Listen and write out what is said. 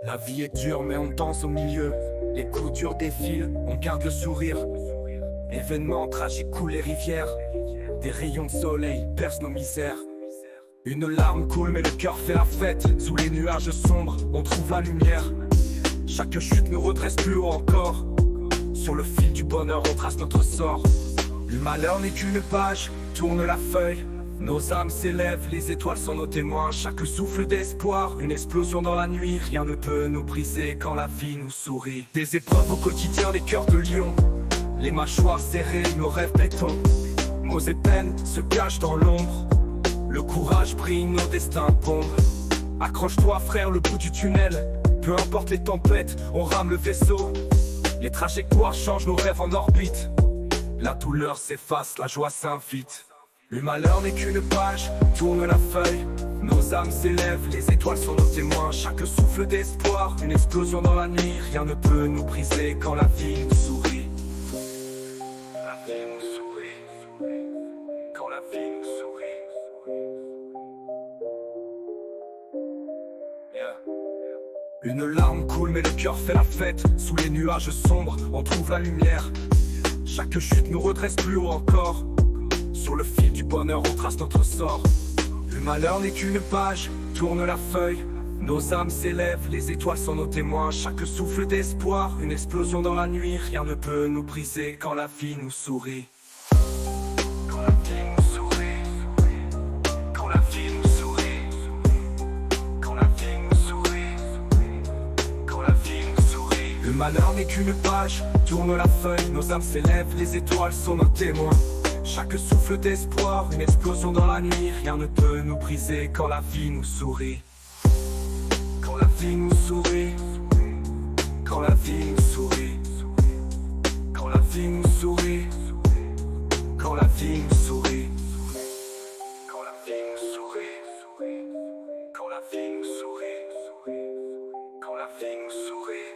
La vie est dure mais on danse au milieu. Les coups durs défilent, on garde le sourire. Événements tragiques coulent les rivières. Des rayons de soleil percent nos misères. Une larme coule mais le cœur fait la fête. Sous les nuages sombres, on trouve la lumière. Chaque chute nous redresse plus haut encore. Sur le fil du bonheur on trace notre sort. Le malheur n'est qu'une page, tourne la feuille. Nos âmes s'élèvent, les étoiles sont nos témoins. Chaque souffle d'espoir, une explosion dans la nuit. Rien ne peut nous briser quand la vie nous sourit. Des épreuves au quotidien, les cœurs de lion. Les mâchoires serrées, nos rêves béton. Mots et peines se cachent dans l'ombre. Le courage brille, nos destins bombent. Accroche-toi frère, le bout du tunnel. Peu importe les tempêtes, on rame le vaisseau. Les trajectoires changent nos rêves en orbite. La douleur s'efface, la joie s'invite. Le malheur n'est qu'une page, tourne la feuille. Nos âmes s'élèvent, les étoiles sont nos témoins. Chaque souffle d'espoir, une explosion dans la nuit. Rien ne peut nous briser quand la vie nous sourit. La vie nous sourit. Quand la vie nous sourit. Yeah. Une larme coule mais le cœur fait la fête. Sous les nuages sombres, on trouve la lumière. Chaque chute nous redresse plus haut encore. Sur le fil du bonheur on trace notre sort. Le malheur n'est qu'une page, tourne la feuille. Nos âmes s'élèvent, les étoiles sont nos témoins. Chaque souffle d'espoir, une explosion dans la nuit. Rien ne peut nous briser quand la vie nous sourit. Quand la vie nous sourit. Quand la vie nous sourit. Quand la vie nous sourit. Quand la vie nous sourit. Le malheur n'est qu'une page, tourne la feuille. Nos âmes s'élèvent, les étoiles sont nos témoins. Chaque souffle d'espoir, une explosion dans la nuit. Rien ne peut nous briser quand la vie nous sourit. Quand la vie nous sourit. Quand la vie nous sourit. Quand la vie nous sourit. Quand la vie nous sourit. Quand la vie nous sourit. Quand la vie nous sourit. Quand la vie nous sourit.